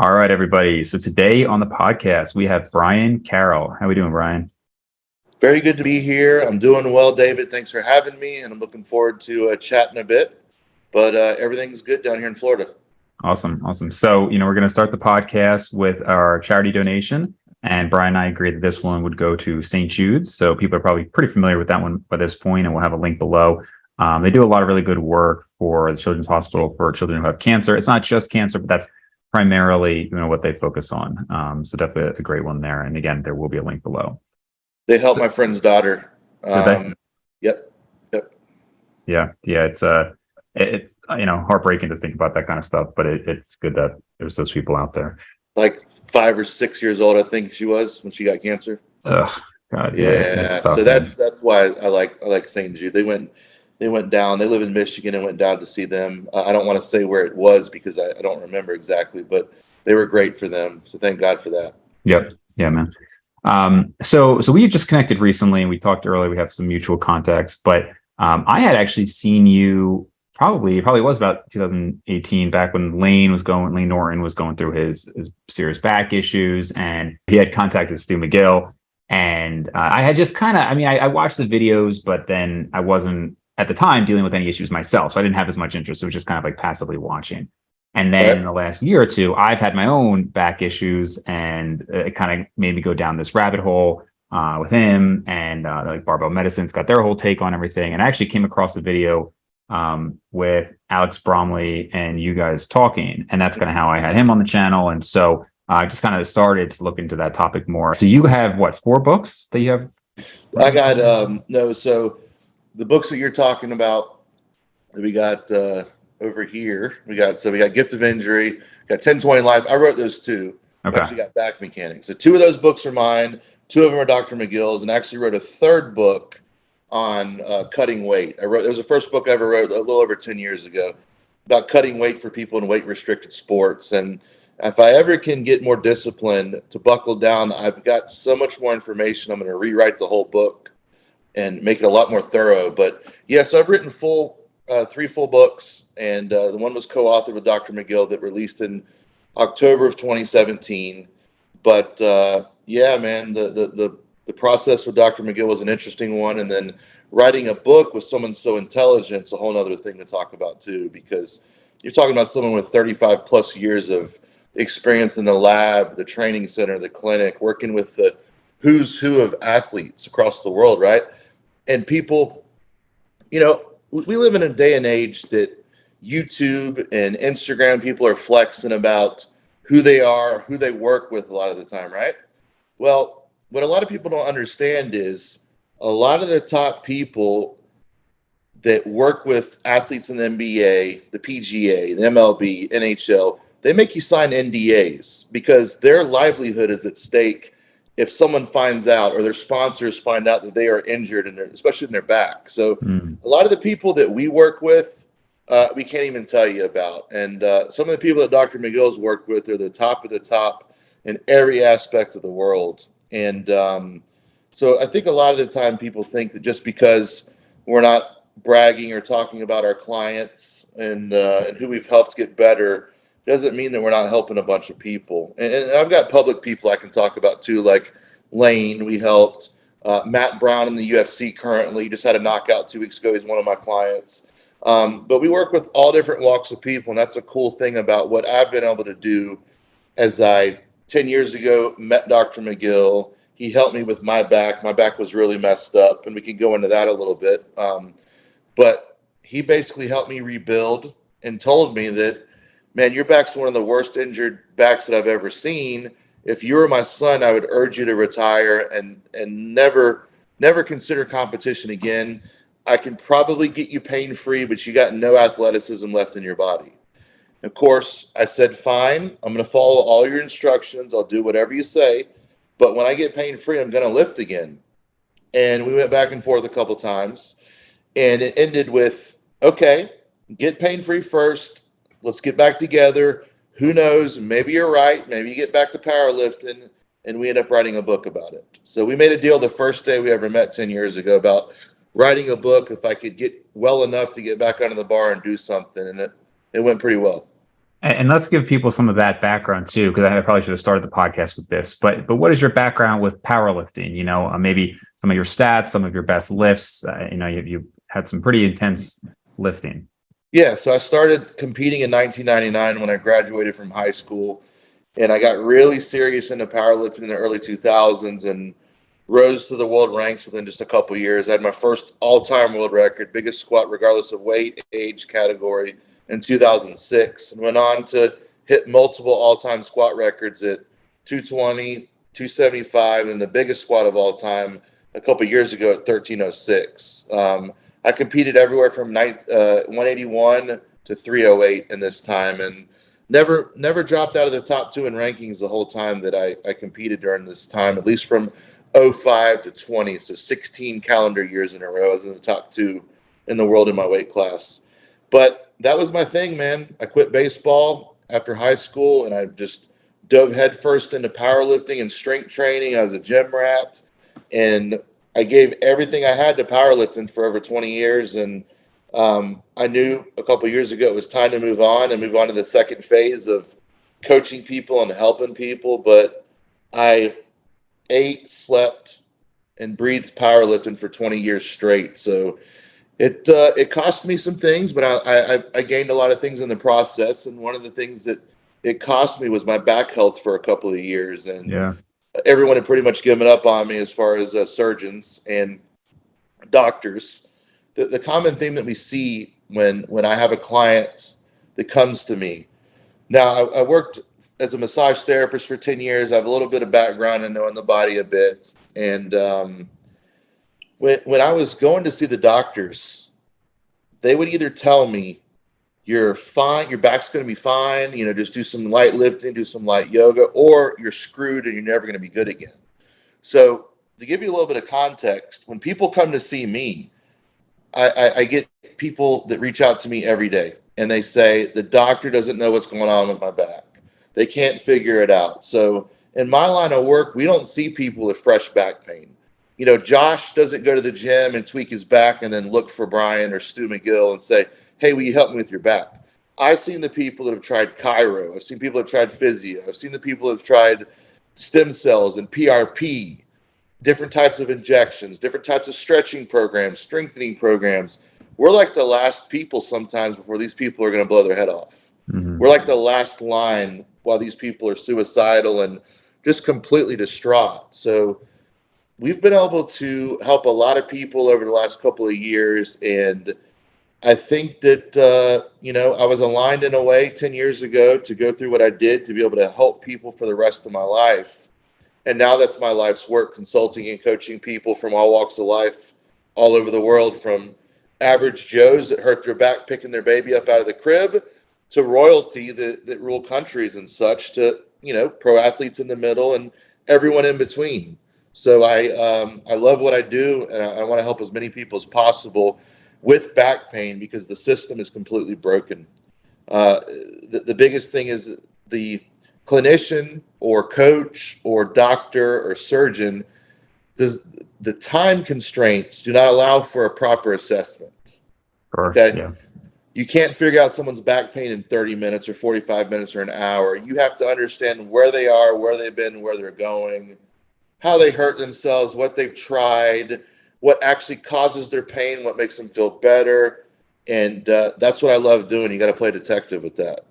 All right, everybody. So today on the podcast, we have Brian Carroll. How are we doing, Brian? Very good to be here. I'm doing well, David. Thanks for having me, and I'm looking forward to chatting a bit. But everything's good down here in Florida. Awesome. So, we're going to start the podcast with our charity donation. And Brian and I agreed that this one would go to St. Jude's. So people are probably pretty familiar with that one by this point, and we'll have a link below. They do a lot of really good work for the Children's Hospital for children who have cancer. It's not just cancer, but that's primarily, what they focus on. So definitely a great one there. And again, there will be a link below. They helped my friend's daughter. Yep. Yeah. It's heartbreaking to think about that kind of stuff, but it's good that there's those people out there. Like 5 or 6 years old, I think she was when she got cancer. Oh God, yeah. Tough, so that's why I like St. Jude. They went down. They live in Michigan and went down to see them. I don't want to say where it was because I don't remember exactly, but they were great for them. So thank God for that. Yep. Yeah, man. So we just connected recently, and we talked earlier. We have some mutual contacts, but I had actually seen you. Probably was about 2018, back when Lane Norton was going through his serious back issues, and he had contacted Stu McGill. And I had just I watched the videos, but then I wasn't at the time dealing with any issues myself, so I didn't have as much interest. It was just kind of like passively watching. And then in the last year or two, I've had my own back issues, and it kind of made me go down this rabbit hole with him, and like Barbell Medicine's got their whole take on everything. And I actually came across the video with Alex Bromley and you guys talking, and that's kind of how I had him on the channel. And so I just kind of started to look into that topic more. So you have 4 books that you have? I got so the books that you're talking about that we got over here, we got Gift of Injury, got 10-20 Life. I wrote those 2. Okay. I actually got Back Mechanics. So 2 of those books are mine, 2 of them are Dr. McGill's, and I actually wrote a 3rd book on cutting weight. It was the first book I ever wrote a little over 10 years ago about cutting weight for people in weight restricted sports. And if I ever can get more disciplined to buckle down, I've got so much more information. I'm going to rewrite the whole book and make it a lot more thorough. But yeah, so I've written 3 full books, and the one was co-authored with Dr. McGill that released in October of 2017. But yeah, man, the process with Dr. McGill was an interesting one. And then writing a book with someone so intelligent is a whole other thing to talk about too, because you're talking about someone with 35 plus years of experience in the lab, the training center, the clinic, working with the who's who of athletes across the world, right? And people, we live in a day and age that YouTube and Instagram people are flexing about who they are, who they work with a lot of the time, right? Well, what a lot of people don't understand is a lot of the top people that work with athletes in the NBA, the PGA, the MLB, NHL, they make you sign NDAs because their livelihood is at stake if someone finds out or their sponsors find out that they are injured, especially in their back. So a lot of the people that we work with, we can't even tell you about. And some of the people that Dr. McGill's worked with are the top of the top in every aspect of the world. And so I think a lot of the time people think that just because we're not bragging or talking about our clients and who we've helped get better doesn't mean that we're not helping a bunch of people. And I've got public people I can talk about too, like Lane, we helped. Matt Brown in the UFC currently just had a knockout 2 weeks ago. He's one of my clients. But we work with all different walks of people, and that's a cool thing about what I've been able to do as I 10 years ago met Dr. McGill. He helped me with my back. My back was really messed up, and we can go into that a little bit. But he basically helped me rebuild and told me that, man, your back's one of the worst injured backs that I've ever seen. If you were my son, I would urge you to retire and never consider competition again. I can probably get you pain-free, but you got no athleticism left in your body. Of course, I said, fine, I'm going to follow all your instructions. I'll do whatever you say. But when I get pain-free, I'm going to lift again. And we went back and forth a couple times. And it ended with, okay, get pain-free first. Let's get back together. Who knows? Maybe you're right. Maybe you get back to powerlifting. And we end up writing a book about it. So we made a deal the first day we ever met 10 years ago about writing a book if I could get well enough to get back onto the bar and do something. And it went pretty well. And let's give people some of that background too, because I probably should have started the podcast with this. But what is your background with powerlifting? Maybe some of your stats, some of your best lifts. You've had some pretty intense lifting. Yeah, so I started competing in 1999 when I graduated from high school, and I got really serious into powerlifting in the early 2000s and rose to the world ranks within just a couple years. I had my first all-time world record, biggest squat regardless of weight, age, category, in 2006, and went on to hit multiple all-time squat records at 220, 275, and the biggest squat of all time a couple years ago at 1306. I competed everywhere from 181 to 308 in this time, and never dropped out of the top 2 in rankings the whole time that I competed during this time, at least from 05 to 20, so 16 calendar years in a row. I was in the top 2 in the world in my weight class. But that was my thing, man. I quit baseball after high school, and I just dove headfirst into powerlifting and strength training. I was a gym rat, and I gave everything I had to powerlifting for over 20 years. And I knew a couple years ago it was time to move on to the second phase of coaching people and helping people. But I ate, slept, and breathed powerlifting for 20 years straight. So it cost me some things, but I gained a lot of things in the process. And one of the things that it cost me was my back health for a couple of years. And Yeah. everyone had pretty much given up on me as far as surgeons and doctors. The common theme that we see when I have a client that comes to me. Now, I worked as a massage therapist for 10 years. I have a little bit of background in knowing the body a bit. And when I was going to see the doctors, they would either tell me, you're fine, your back's going to be fine, just do some light lifting, do some light yoga, or you're screwed and you're never going to be good again. So to give you a little bit of context, when people come to see me, I get people that reach out to me every day, and they say, the doctor doesn't know what's going on with my back. They can't figure it out. So in my line of work, we don't see people with fresh back pain. Josh doesn't go to the gym and tweak his back and then look for Brian or Stu McGill and say, hey, will you help me with your back? I've seen the people that have tried chiro. I've seen people that have tried physio. I've seen the people that have tried stem cells and PRP, different types of injections, different types of stretching programs, strengthening programs. We're like the last people sometimes before these people are going to blow their head off. Mm-hmm. We're like the last line while these people are suicidal and just completely distraught. So we've been able to help a lot of people over the last couple of years, and I think that, I was aligned in a way 10 years ago to go through what I did to be able to help people for the rest of my life. And now that's my life's work, consulting and coaching people from all walks of life all over the world, from average Joes that hurt their back picking their baby up out of the crib to royalty that rule countries and such, to, pro athletes in the middle and everyone in between. So I love what I do, and I want to help as many people as possible with back pain, because the system is completely broken. The biggest thing is the clinician or coach or doctor or surgeon, the time constraints do not allow for a proper assessment. Sure. Okay. Yeah. You can't figure out someone's back pain in 30 minutes or 45 minutes or an hour. You have to understand where they are, where they've been, where they're going, how they hurt themselves, what they've tried, what actually causes their pain, what makes them feel better. And that's what I love doing. You got to play detective with that.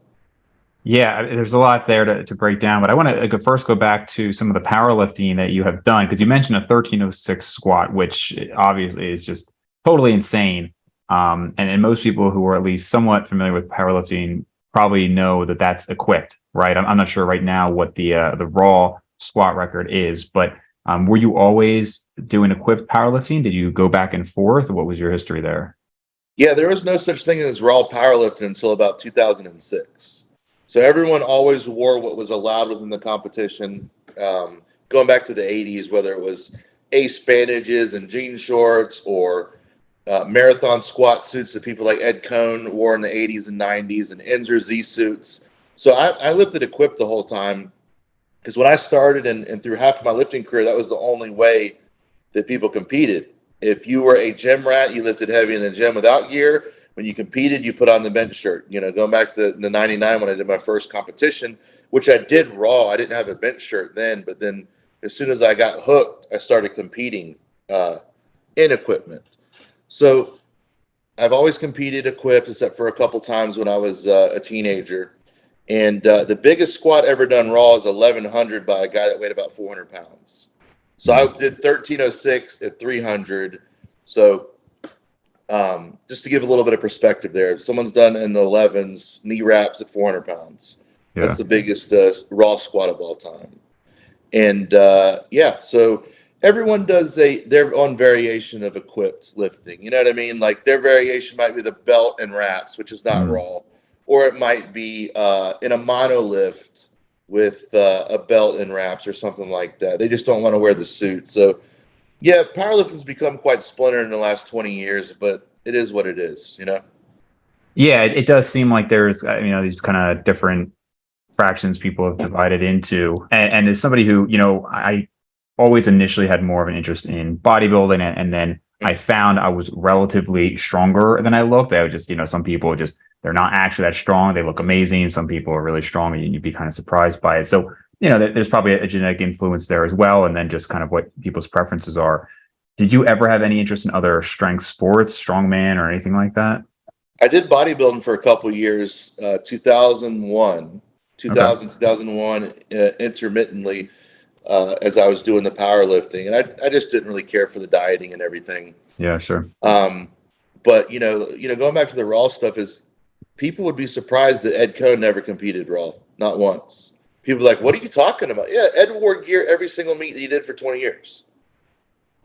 Yeah, there's a lot there to break down, but I want to first go back to some of the powerlifting that you have done, because you mentioned a 1306 squat, which obviously is just totally insane. And most people who are at least somewhat familiar with powerlifting probably know that that's equipped, right? I'm not sure right now what the raw squat record is, but were you always doing equipped powerlifting? Did you go back and forth? What was your history there? Yeah, there was no such thing as raw powerlifting until about 2006. So everyone always wore what was allowed within the competition. Going back to the 80s, whether it was ace bandages and jean shorts or marathon squat suits that people like Ed Cohn wore in the 80s and 90s, and Enzer Z suits. So I lifted equipped the whole time, because when I started and through half of my lifting career, that was the only way that people competed. If you were a gym rat, you lifted heavy in the gym without gear. When you competed, you put on the bench shirt. You know, going back to the 99 when I did my first competition, which I did raw. I didn't have a bench shirt then, but then as soon as I got hooked, I started competing in equipment. So I've always competed equipped, except for a couple times when I was a teenager. And the biggest squat ever done raw is 1100 by a guy that weighed about 400 pounds. So I did 1306 at 300. So just to give a little bit of perspective there, someone's done in the 11s, knee wraps at 400 pounds. Yeah. That's the biggest raw squat of all time. And so everyone does their own variation of equipped lifting. You know what I mean? Like their variation might be the belt and wraps, which is not raw, or it might be in a monolift with a belt and wraps or something like that. They just don't want to wear the suit. So yeah, powerlifting's become quite splintered in the last 20 years, but it is what it is, you know? Yeah, it does seem like there's, these kind of different fractions people have divided into. And as somebody who, I always initially had more of an interest in bodybuilding, and then I found I was relatively stronger than I looked. I would just, some people just, they're not actually that strong. They look amazing. Some people are really strong and you'd be kind of surprised by it. So, there's probably a genetic influence there as well. And then just kind of what people's preferences are. Did you ever have any interest in other strength sports, strongman or anything like that? I did bodybuilding for a couple of years, 2001, intermittently, as I was doing the powerlifting. And I just didn't really care for the dieting and everything. Yeah, sure. But, going back to the raw stuff is people would be surprised that Ed Cohn never competed raw, not once. People are like, what are you talking about? Yeah, Ed wore gear every single meet that he did for 20 years.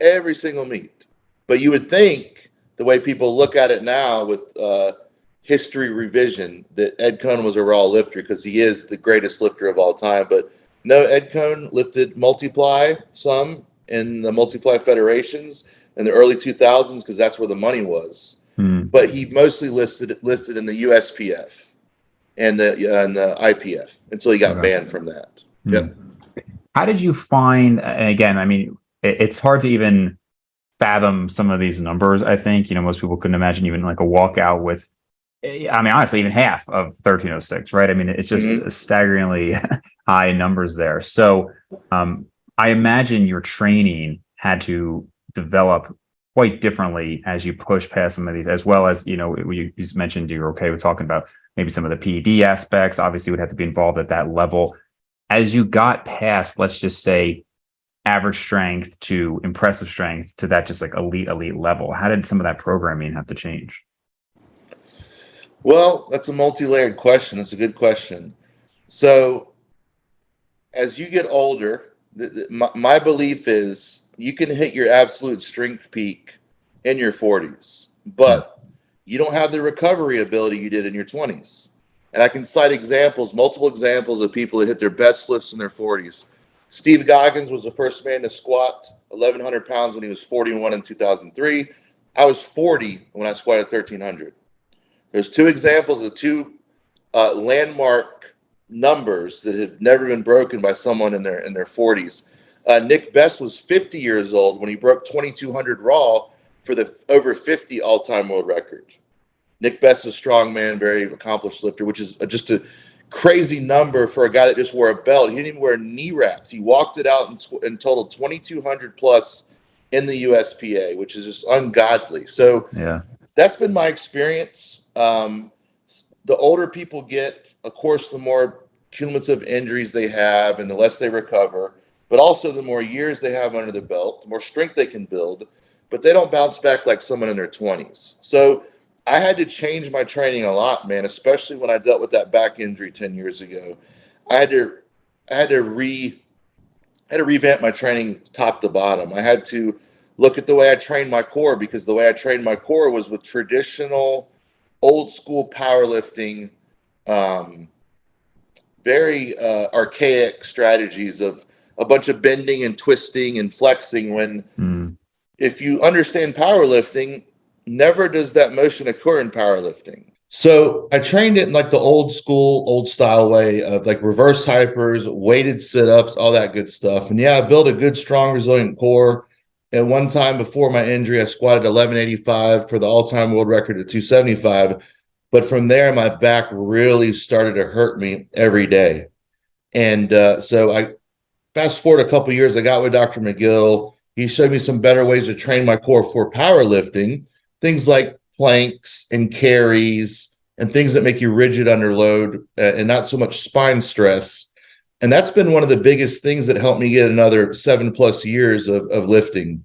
Every single meet. But you would think the way people look at it now with history revision that Ed Cohn was a raw lifter because he is the greatest lifter of all time. But no, Ed Cohn lifted multiply some in the multiply federations in the early 2000s because that's where the money was. But he mostly listed in the USPF and the IPF until he got banned from that. Yep. How did you find, and again, I mean, it's hard to even fathom some of these numbers. I think, most people couldn't imagine even like a walkout with, honestly, even half of 1306, right? I mean, it's just staggeringly high numbers there. So I imagine your training had to develop quite differently as you push past some of these, as well as, you mentioned you're okay with talking about maybe some of the PED aspects, obviously would have to be involved at that level. As you got past, let's just say, average strength to impressive strength to that just like elite level, how did some of that programming have to change? Well, that's a multi-layered question. It's a good question. So as you get older, my belief is you can hit your absolute strength peak in your 40s, but you don't have the recovery ability you did in your 20s. And I can cite multiple examples of people that hit their best lifts in their 40s. Steve Goggins was the first man to squat 1,100 pounds when he was 41 in 2003. I was 40 when I squatted 1,300. There's two examples of two landmark numbers that have never been broken by someone in their 40s. Nick Best was 50 years old when he broke 2,200 raw for the over 50 all-time world record. Nick Best is a strong man, very accomplished lifter, which is just a crazy number for a guy that just wore a belt. He didn't even wear knee wraps. He walked it out and totaled 2,200 plus in the USPA, which is just ungodly. So that's been my experience. The older people get, of course, the more cumulative injuries they have and the less they recover, but also the more years they have under the belt, the more strength they can build, but they don't bounce back like someone in their 20s. So I had to change my training a lot, man, especially when I dealt with that back injury 10 years ago. I had to revamp my training top to bottom. I had to look at the way I trained my core, because the way I trained my core was with traditional old school powerlifting, very archaic strategies of a bunch of bending and twisting and flexing when if you understand powerlifting, never does that motion occur in powerlifting. So I trained it in like the old school, old style way of like reverse hypers, weighted sit-ups, all that good stuff. And yeah, I built a good, strong, resilient core. at one time before my injury, I squatted 1185 for the all-time world record at 275. But from there, my back really started to hurt me every day. And so I fast forward a couple years, I got with Dr. McGill. He showed me some better ways to train my core for powerlifting, things like planks and carries and things that make you rigid under load and not so much spine stress. And that's been one of the biggest things that helped me get another 7+ years of lifting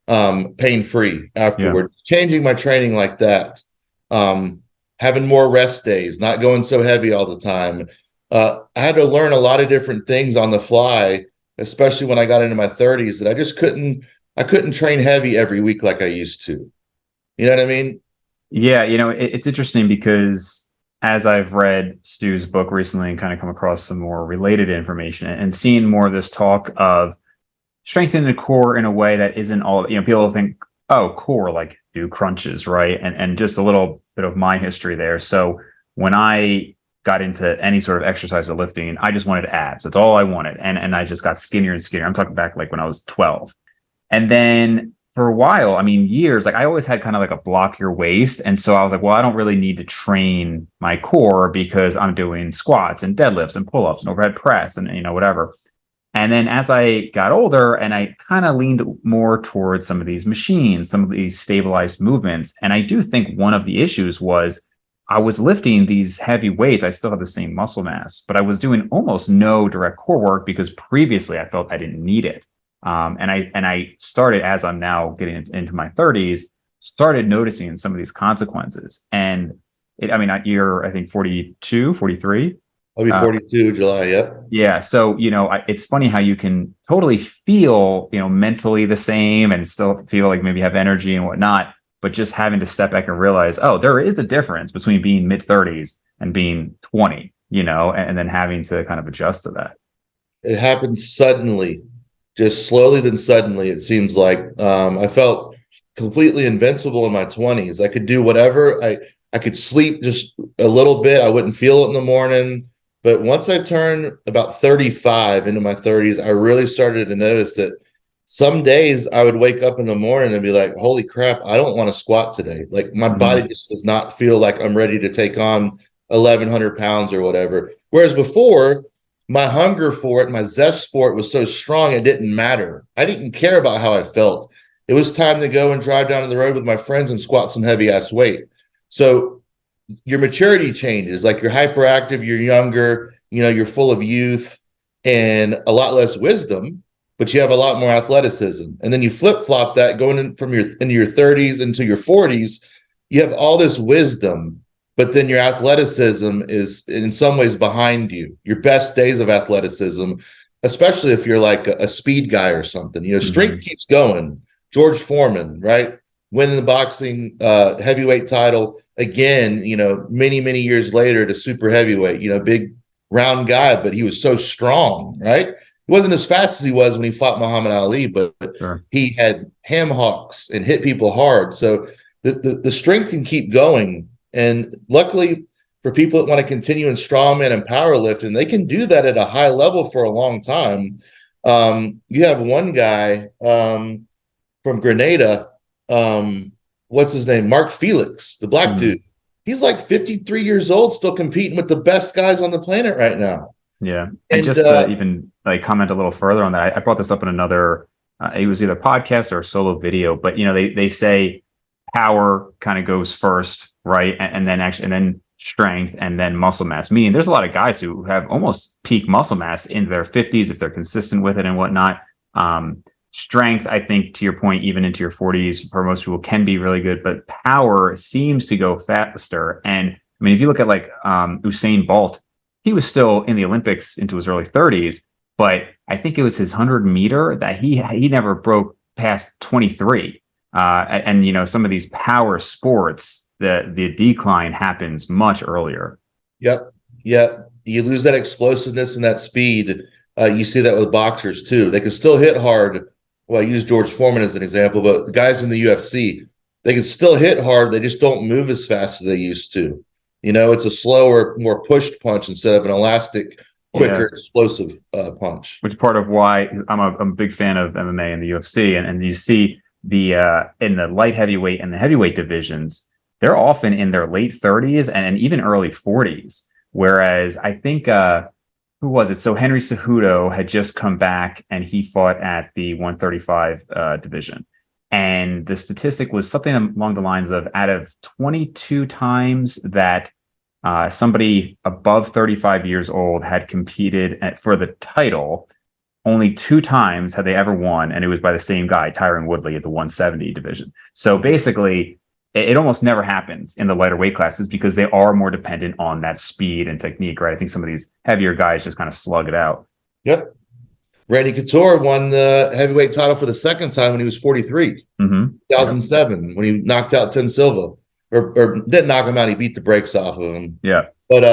pain-free afterward. Yeah. Changing my training like that, having more rest days, not going so heavy all the time. I had to learn a lot of different things on the fly, especially when I got into my 30s, that I couldn't train heavy every week like I used to. You know what I mean? Yeah, it's interesting because as I've read Stu's book recently and kind of come across some more related information and seeing more of this talk of strengthening the core in a way that isn't all, people think, oh, core, like do crunches, right? And just a little bit of my history there. So when I got into any sort of exercise or lifting, I just wanted abs. That's all I wanted. And I just got skinnier and skinnier. I'm talking back like when I was 12. And then for a while, years, like I always had kind of like a block your waist. And so I was like, well, I don't really need to train my core because I'm doing squats and deadlifts and pull-ups and overhead press and, whatever. And then as I got older and I kind of leaned more towards some of these machines, some of these stabilized movements. And I do think one of the issues was I was lifting these heavy weights. I still have the same muscle mass, but I was doing almost no direct core work because previously I felt I didn't need it. And I started, as I'm now getting into my 30s, started noticing some of these consequences. And you're, I think, 42, 43. I'll be 42 July. Yep. Yeah. So, it's funny how you can totally feel, mentally the same and still feel like maybe have energy and whatnot, but just having to step back and realize, oh, there is a difference between being mid-30s and being 20, and then having to kind of adjust to that. It happens suddenly, just slowly, then suddenly. It seems like I felt completely invincible in my 20s. I could do whatever. I could sleep just a little bit. I wouldn't feel it in the morning. But once I turned about 35 into my 30s, I really started to notice that some days I would wake up in the morning and be like, holy crap, I don't want to squat today. Like my body just does not feel like I'm ready to take on 1,100 pounds or whatever. Whereas before, my hunger for it, my zest for it was so strong, it didn't matter. I didn't care about how I felt. It was time to go and drive down the road with my friends and squat some heavy ass weight. So your maturity changes, like you're hyperactive, you're younger, you're full of youth and a lot less wisdom, but you have a lot more athleticism. And then you flip-flop that going into your 30s into your 40s, you have all this wisdom, but then your athleticism is in some ways behind you. Your best days of athleticism, especially if you're like a speed guy or something, strength keeps going. George Foreman, right? Winning the boxing heavyweight title again, many, many years later to super heavyweight, big round guy, but he was so strong, right? He wasn't as fast as he was when he fought Muhammad Ali, but sure, he had ham hocks and hit people hard. So the strength can keep going. And luckily for people that want to continue in strongman and powerlifting, they can do that at a high level for a long time. You have one guy from Grenada, what's his name? Mark Felix, the black dude. He's like 53 years old, still competing with the best guys on the planet right now. Yeah. And just to even like comment a little further on that, I brought this up in another, it was either podcast or a solo video, but they say power kind of goes first, right? And then strength and then muscle mass. Meaning there's a lot of guys who have almost peak muscle mass in their 50s if they're consistent with it and whatnot. Strength, I think, to your point, even into your 40s for most people can be really good, but power seems to go faster. And if you look at like Usain Bolt, he was still in the Olympics into his early 30s, but I think it was his 100-meter that he never broke past 23. And some of these power sports, the decline happens much earlier. Yep. You lose that explosiveness and that speed. You see that with boxers too. They can still hit hard. Well, I use George Foreman as an example, but guys in the UFC, they can still hit hard. They just don't move as fast as they used to. It's a slower, more pushed punch instead of an elastic quicker, explosive punch. Which is part of why I'm a big fan of MMA and the UFC, and you see the in the light heavyweight and the heavyweight divisions, they're often in their late 30s and even early 40s. Whereas I think who was it? So Henry Cejudo had just come back and he fought at the 135 division. And the statistic was something along the lines of out of 22 times that somebody above 35 years old had competed for the title, only 2 times had they ever won, and it was by the same guy, Tyron Woodley, at the 170 division. So basically, it almost never happens in the lighter weight classes because they are more dependent on that speed and technique, right? I think some of these heavier guys just kind of slug it out. Yep. Randy Couture won the heavyweight title for the second time when he was 43, 2007, when he knocked out Tim Silva. Or didn't knock him out, he beat the brakes off of him. Yeah. But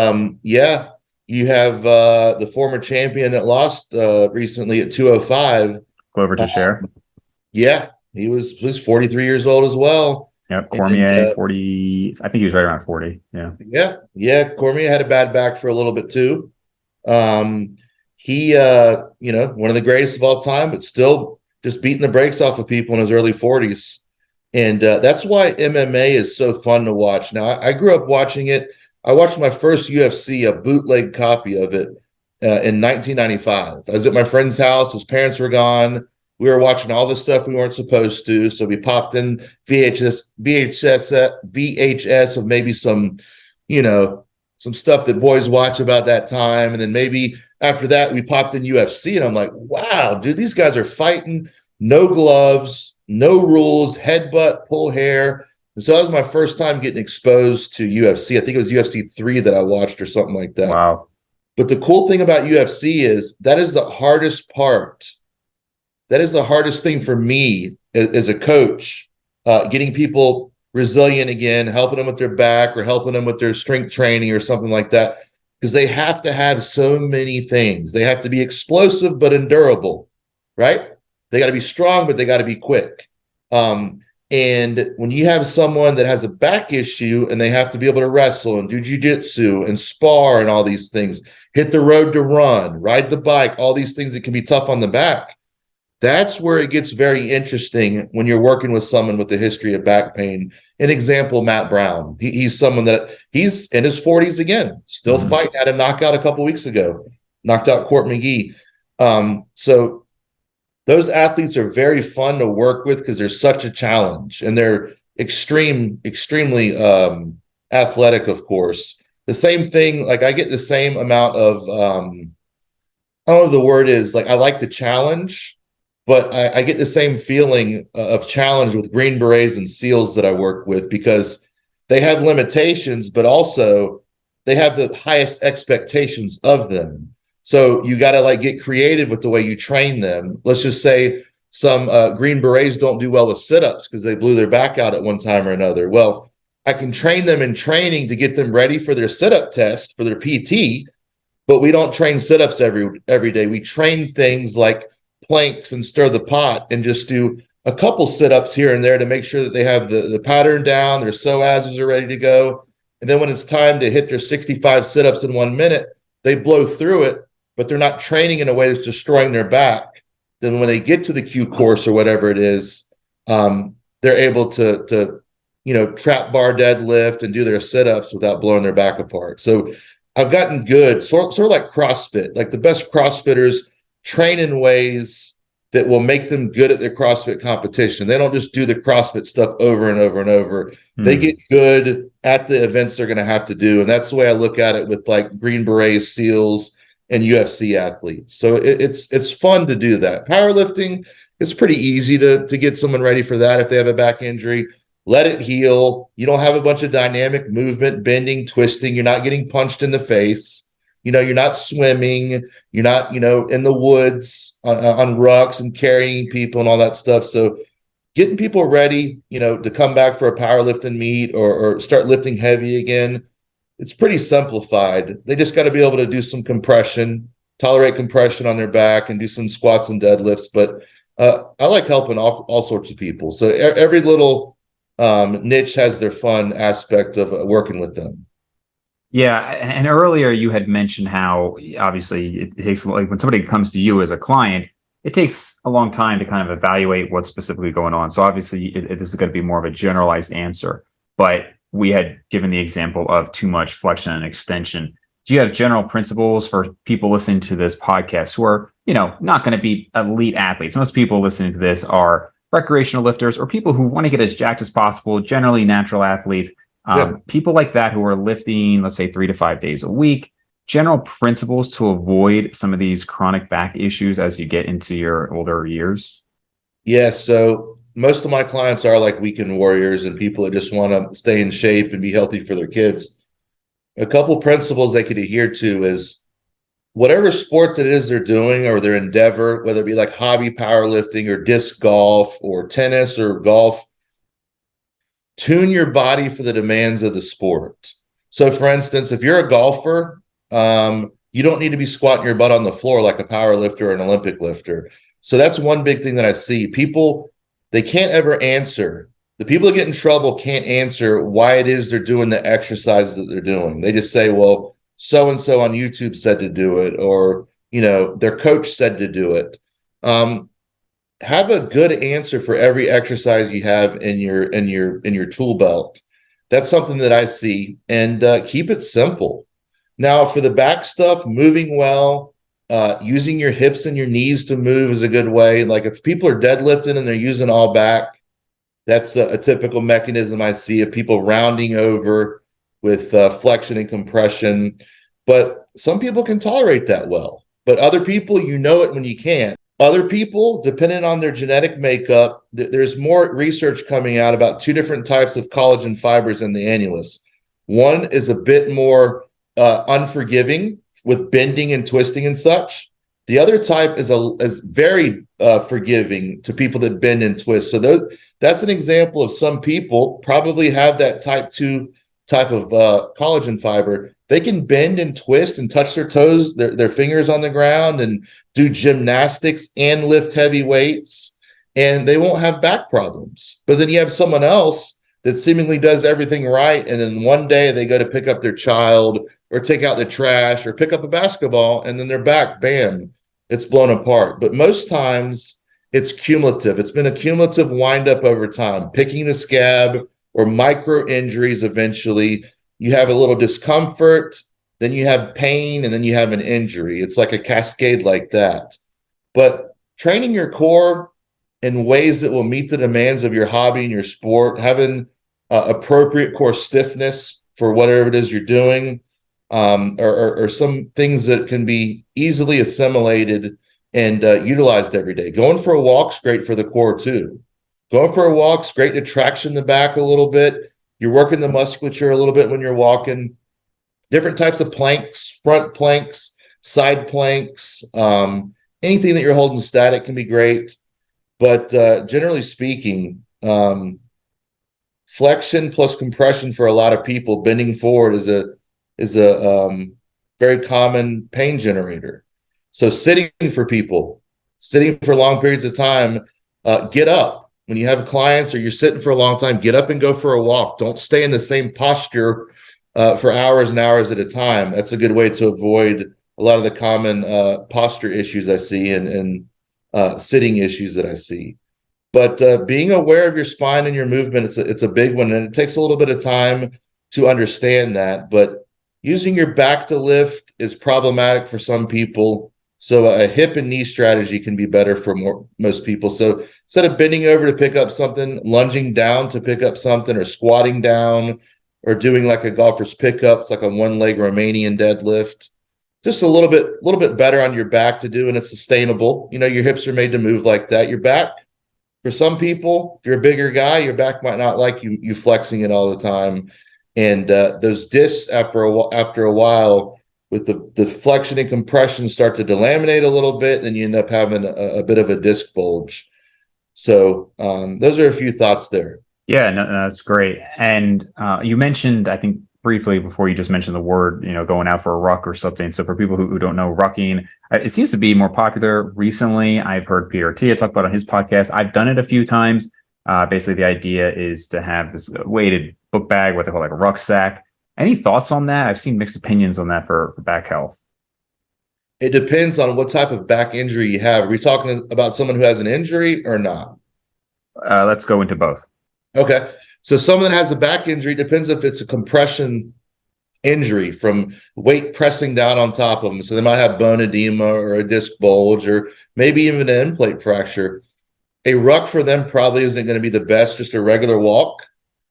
you have the former champion that lost recently at 205. Glover Teixeira. Yeah, he was 43 years old as well. Yeah, Cormier, 40. I think he was right around 40. Yeah. Yeah. Cormier had a bad back for a little bit too. He, one of the greatest of all time, but still just beating the brakes off of people in his early 40s. And that's why MMA is so fun to watch. Now, I grew up watching it. I watched my first UFC, a bootleg copy of it, in 1995. I was at my friend's house. His parents were gone. We were watching all the stuff we weren't supposed to. So we popped in VHS of maybe some stuff that boys watch about that time. And then maybe after that, we popped in UFC. And I'm like, wow, dude, these guys are fighting. No gloves, no rules, headbutt, pull hair. And so that was my first time getting exposed to UFC. I think it was UFC 3 that I watched or something like that. Wow. But the cool thing about UFC is that is the hardest part. That is the hardest thing for me as a coach, getting people resilient again, helping them with their back or helping them with their strength training or something like that. Because they have to have so many things. They have to be explosive but endurable, right? They got to be strong, but they got to be quick. And when you have someone that has a back issue and they have to be able to wrestle and do jiu-jitsu and spar and all these things, hit the road to run, ride the bike, all these things that can be tough on the back, that's where it gets very interesting when you're working with someone with a history of back pain. An example, Matt Brown. He's someone that he's in his 40s again, still fighting. Had a knockout a couple weeks ago, knocked out Court McGee. So those athletes are very fun to work with because they're such a challenge and they're extremely athletic, of course. The same thing, like I get the same amount of, I don't know what the word is, like I like the challenge, but I get the same feeling of challenge with Green Berets and SEALs that I work with because they have limitations, but also they have the highest expectations of them. So you got to like get creative with the way you train them. Let's just say some Green Berets don't do well with sit-ups because they blew their back out at one time or another. Well, I can train them in training to get them ready for their sit-up test, for their PT, but we don't train sit-ups every day. We train things like planks and stir the pot and just do a couple sit-ups here and there to make sure that they have the pattern down, their psoases are ready to go. And then when it's time to hit their 65 sit-ups in 1 minute, they blow through it, but they're not training in a way that's destroying their back. Then when they get to the Q course or whatever it is, they're able to trap bar deadlift and do their sit-ups without blowing their back apart. So I've gotten good, sort of like CrossFit. Like the best CrossFitters train in ways that will make them good at their CrossFit competition. They don't just do the CrossFit stuff over and over and over. They get good at the events they're going to have to do. And that's the way I look at it with like Green Berets, SEALs, and UFC athletes. So it's fun to do that. Powerlifting, it's pretty easy to get someone ready for that if they have a back injury. Let it heal. You don't have a bunch of dynamic movement, bending, twisting. You're not getting punched in the face. You're not swimming. You're not, in the woods on rucks and carrying people and all that stuff. So getting people ready, to come back for a powerlifting meet or start lifting heavy again, it's pretty simplified. They just got to be able to do some compression, tolerate compression on their back, and do some squats and deadlifts. But I like helping all sorts of people. So every little niche has their fun aspect of working with them. Yeah, and earlier you had mentioned how obviously it takes, like when somebody comes to you as a client, it takes a long time to kind of evaluate what's specifically going on. So obviously this is going to be more of a generalized answer, but we had given the example of too much flexion and extension. Do you have general principles for people listening to this podcast who are, not going to be elite athletes? Most people listening to this are recreational lifters or people who want to get as jacked as possible, generally natural athletes. Yeah. People like that who are lifting, let's say 3 to 5 days a week, general principles to avoid some of these chronic back issues as you get into your older years. Yeah. So most of my clients are like weekend warriors and people that just want to stay in shape and be healthy for their kids. A couple principles they could adhere to is whatever sport it is they're doing or their endeavor, whether it be like hobby powerlifting or disc golf or tennis or golf, tune your body for the demands of the sport. So, for instance, if you're a golfer, you don't need to be squatting your butt on the floor like a power lifter or an Olympic lifter. So that's one big thing that I see. People, they can't ever answer. The people that get in trouble can't answer why it is they're doing the exercises that they're doing. They just say, well, so-and-so on YouTube said to do it, or, their coach said to do it. Have a good answer for every exercise you have in your tool belt. That's something that I see, and keep it simple. Now, for the back stuff, moving well, using your hips and your knees to move is a good way. Like if people are deadlifting and they're using all back, that's a typical mechanism I see of people rounding over with flexion and compression. But some people can tolerate that well, but other people, it when you can't. Other people, depending on their genetic makeup, there's more research coming out about two different types of collagen fibers in the annulus. One is a bit more unforgiving with bending and twisting and such. The other type is very forgiving to people that bend and twist. So that's an example of some people probably have that type 2 type of collagen fiber. They can bend and twist and touch their toes, their fingers on the ground and do gymnastics and lift heavy weights, and they won't have back problems. But then you have someone else that seemingly does everything right, and then one day they go to pick up their child or take out the trash or pick up a basketball, and then their back, bam, it's blown apart. But most times it's cumulative. It's been a cumulative windup over time, picking the scab or micro injuries eventually. You have a little discomfort, then you have pain, and then you have an injury. It's like a cascade like that. But training your core in ways that will meet the demands of your hobby and your sport, having appropriate core stiffness for whatever it is you're doing, or some things that can be easily assimilated and utilized every day. Going for a walk's great for the core too. Going for a walk's great to traction the back a little bit. You're working the musculature a little bit when you're walking. Different types of planks, front planks, side planks, anything that you're holding static can be great. But generally speaking, flexion plus compression for a lot of people, bending forward is a very common pain generator. So sitting for long periods of time, get up. When you have clients or you're sitting for a long time, get up and go for a walk. Don't stay in the same posture for hours and hours at a time. That's a good way to avoid a lot of the common posture issues I see and sitting issues that I see. But being aware of your spine and your movement, it's a big one, and it takes a little bit of time to understand that. But using your back to lift is problematic for some people. So a hip and knee strategy can be better for most people. So instead of bending over to pick up something, lunging down to pick up something, or squatting down, or doing like a golfer's pickups, like a one-leg Romanian deadlift, just a little bit better on your back to do, and it's sustainable. Your hips are made to move like that. Your back, for some people, if you're a bigger guy, your back might not like you flexing it all the time. And those discs, after a while, with the flexion and compression, start to delaminate a little bit, then you end up having a bit of a disc bulge. So those are a few thoughts there. Yeah, no, that's great. And you mentioned, I think briefly before you just mentioned the word, going out for a ruck or something. So for people who don't know, rucking, it seems to be more popular recently. I've heard Peter T talk about it on his podcast. I've done it a few times. Basically, the idea is to have this weighted book bag, what they call like a rucksack. Any thoughts on that? I've seen mixed opinions on that for back health. It depends on what type of back injury you have. Are we talking about someone who has an injury or not? Let's go into both. Okay. So someone that has a back injury, depends if it's a compression injury from weight pressing down on top of them. So they might have bone edema or a disc bulge or maybe even an end plate fracture. A ruck for them probably isn't going to be the best, just a regular walk.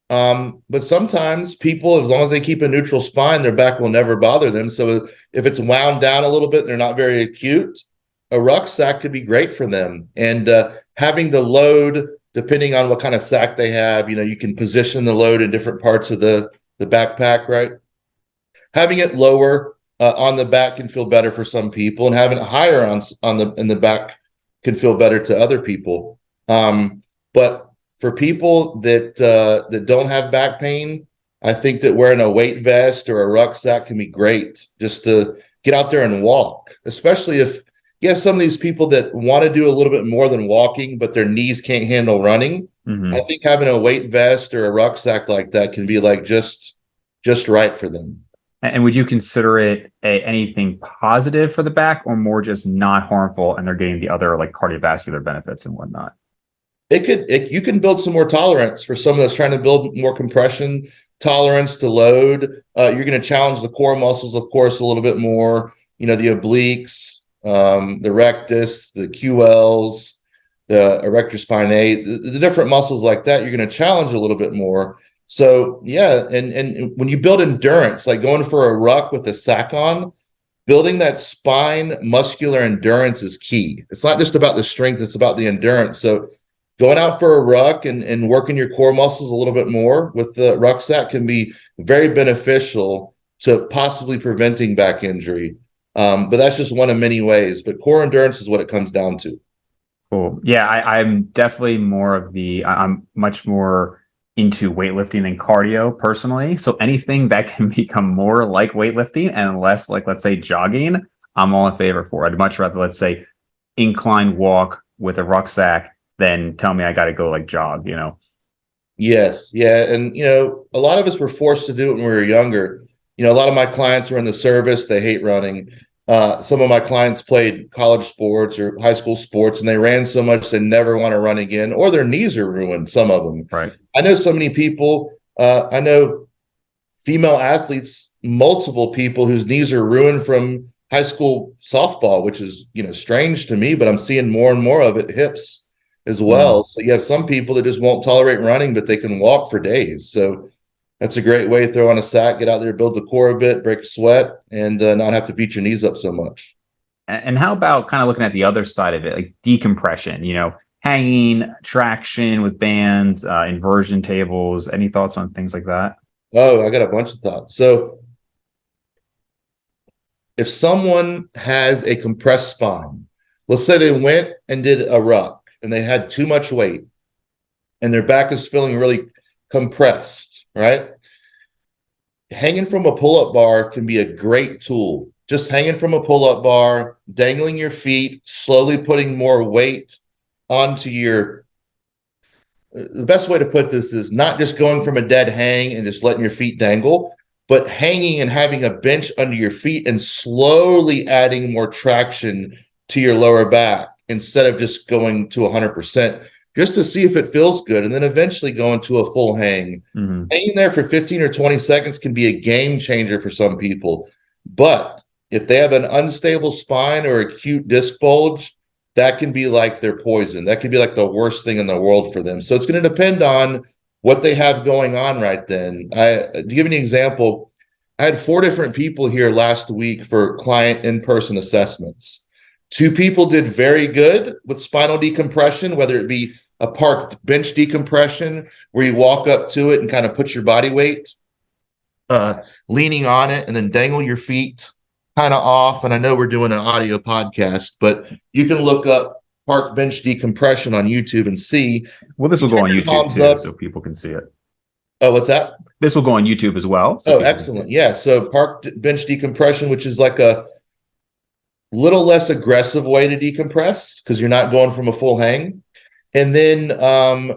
But sometimes people, as long as they keep a neutral spine, their back will never bother them. So if it's wound down a little bit and they're not very acute, a rucksack could be great for them. And having the load, depending on what kind of sack they have, you can position the load in different parts of the backpack, right? Having it lower on the back can feel better for some people, and having it higher in the back can feel better to other people. But for people that don't have back pain, I think that wearing a weight vest or a rucksack can be great just to get out there and walk, especially if you have some of these people that want to do a little bit more than walking, but their knees can't handle running. Mm-hmm. I think having a weight vest or a rucksack like that can be like just right for them. And would you consider it anything positive for the back, or more just not harmful, and they're getting the other like cardiovascular benefits and whatnot? You can build some more tolerance for someone that's trying to build more compression tolerance to load. You're going to challenge the core muscles, of course, a little bit more. The obliques, the rectus, the QLs, the erector spinae, the different muscles like that. You're going to challenge a little bit more. So yeah, and when you build endurance, like going for a ruck with a sack on, building that spine muscular endurance is key. It's not just about the strength; it's about the endurance. So going out for a ruck and working your core muscles a little bit more with the rucksack can be very beneficial to possibly preventing back injury. But that's just one of many ways. But core endurance is what it comes down to. Cool. Yeah, I'm definitely I'm much more into weightlifting than cardio personally. So anything that can become more like weightlifting and less like, let's say, jogging, I'm all in favor for. I'd much rather, let's say, incline walk with a rucksack than tell me I got to go like jog, Yes. Yeah. And, a lot of us were forced to do it when we were younger. A lot of my clients were in the service. They hate running. Some of my clients played college sports or high school sports, and they ran so much they never want to run again, or their knees are ruined, some of them. Right. I know so many people. I know female athletes, multiple people whose knees are ruined from high school softball, which is, strange to me, but I'm seeing more and more of it, hips as well. So you have some people that just won't tolerate running, but they can walk for days. So that's a great way to throw on a sack, get out there, build the core a bit, break a sweat, and not have to beat your knees up so much. And how about kind of looking at the other side of it, like decompression, hanging, traction with bands, inversion tables? Any thoughts on things like that? Oh, I got a bunch of thoughts. So if someone has a compressed spine, let's say they went and did a ruck and they had too much weight and their back is feeling really compressed, right? Hanging from a pull-up bar can be a great tool. Just hanging from a pull-up bar, dangling your feet, slowly putting more weight onto the best way to put this is not just going from a dead hang and just letting your feet dangle, but hanging and having a bench under your feet and slowly adding more traction to your lower back instead of just going to 100%, just to see if it feels good, and then eventually going to a full hang. Mm-hmm. Hanging there for 15 or 20 seconds can be a game changer for some people. But if they have an unstable spine or acute disc bulge, that can be like their poison. That could be like the worst thing in the world for them. So it's going to depend on what they have going on right then. To give you an example, I had 4 different people here last week for client in-person assessments. 2 people did very good with spinal decompression, whether it be a parked bench decompression where you walk up to it and kind of put your body weight leaning on it and then dangle your feet kind of off. And I know we're doing an audio podcast, but you can look up park bench decompression on YouTube and see. Well, this will go on YouTube too, so people can see it. Oh, what's that? This will go on YouTube as well. So excellent. Yeah. So park bench decompression, which is like a little less aggressive way to decompress because you're not going from a full hang. And then that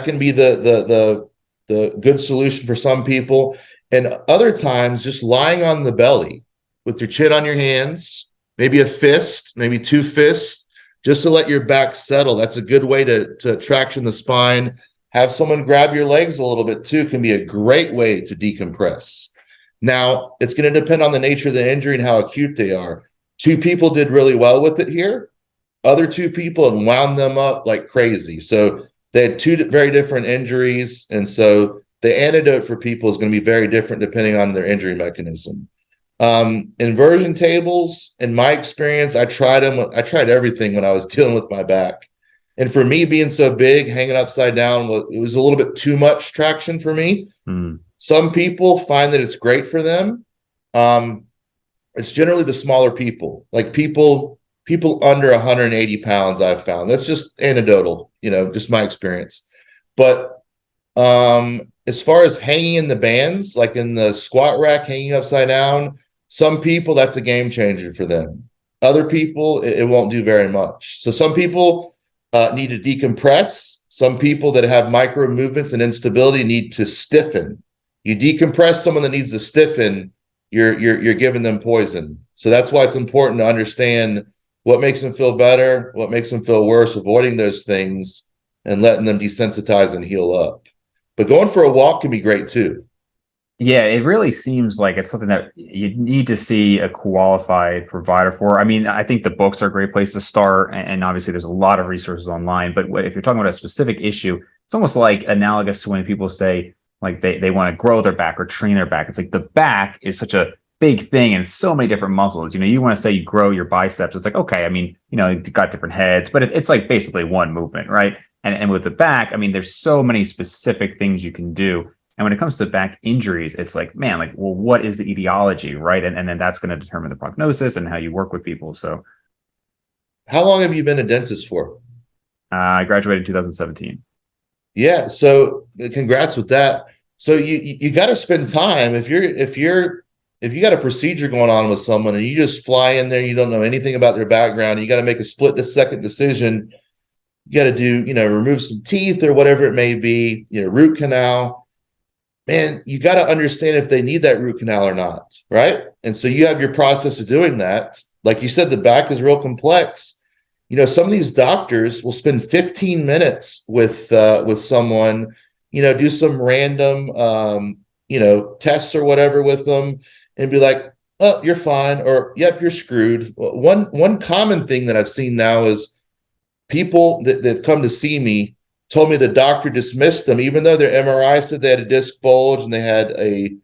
can be the good solution for some people. And other times just lying on the belly with your chin on your hands, maybe a fist, maybe two fists, just to let your back settle. That's a good way to traction the spine. Have someone grab your legs a little bit too, can be a great way to decompress. Now, it's going to depend on the nature of the injury and how acute they are. Two people did really well with it here. Other two people and wound them up like crazy. So they had two very different injuries. And so the antidote for people is going to be very different depending on their injury mechanism. Inversion tables, in my experience, I tried everything when I was dealing with my back. And for me, being so big, hanging upside down, it was a little bit too much traction for me. Some people find that it's great for them. It's generally the smaller people, like people under 180 pounds, I've found. That's just anecdotal, just my experience. But as far as hanging in the bands, like in the squat rack, hanging upside down, some people, that's a game changer for them. Other people, it won't do very much. So some people need to decompress. Some people that have micro movements and instability need to stiffen. You decompress someone that needs to stiffen, you're giving them poison. So that's why it's important to understand what makes them feel better, what makes them feel worse, avoiding those things and letting them desensitize and heal up. But going for a walk can be great too. Yeah, it really seems like it's something that you need to see a qualified provider for. I mean, I think the books are a great place to start, and obviously there's a lot of resources online. But if you're talking about a specific issue, it's almost like analogous to when people say like they want to grow their back or train their back. It's like the back is such a big thing and so many different muscles. You want to say you grow your biceps. It's like, okay, I mean, you've got different heads, but it's like basically one movement, right? And with the back, I mean, there's so many specific things you can do. And when it comes to back injuries, it's like, man, like, well, what is the etiology, right? And then that's going to determine the prognosis and how you work with people. So, how long have you been a dentist for? I graduated in 2017. Yeah, so congrats with that. So you got to spend time if you got a procedure going on with someone and you just fly in there, you don't know anything about their background, you got to make a split-second decision. You got to do, remove some teeth or whatever it may be, root canal. Man, you got to understand if they need that root canal or not, right? And so you have your process of doing that. Like you said, the back is real complex. Some of these doctors will spend 15 minutes with someone, do some random, tests or whatever with them and be like, oh, you're fine, or yep, you're screwed. One common thing that I've seen now is people that come to see me told me the doctor dismissed them, even though their MRI said they had a disc bulge and they had a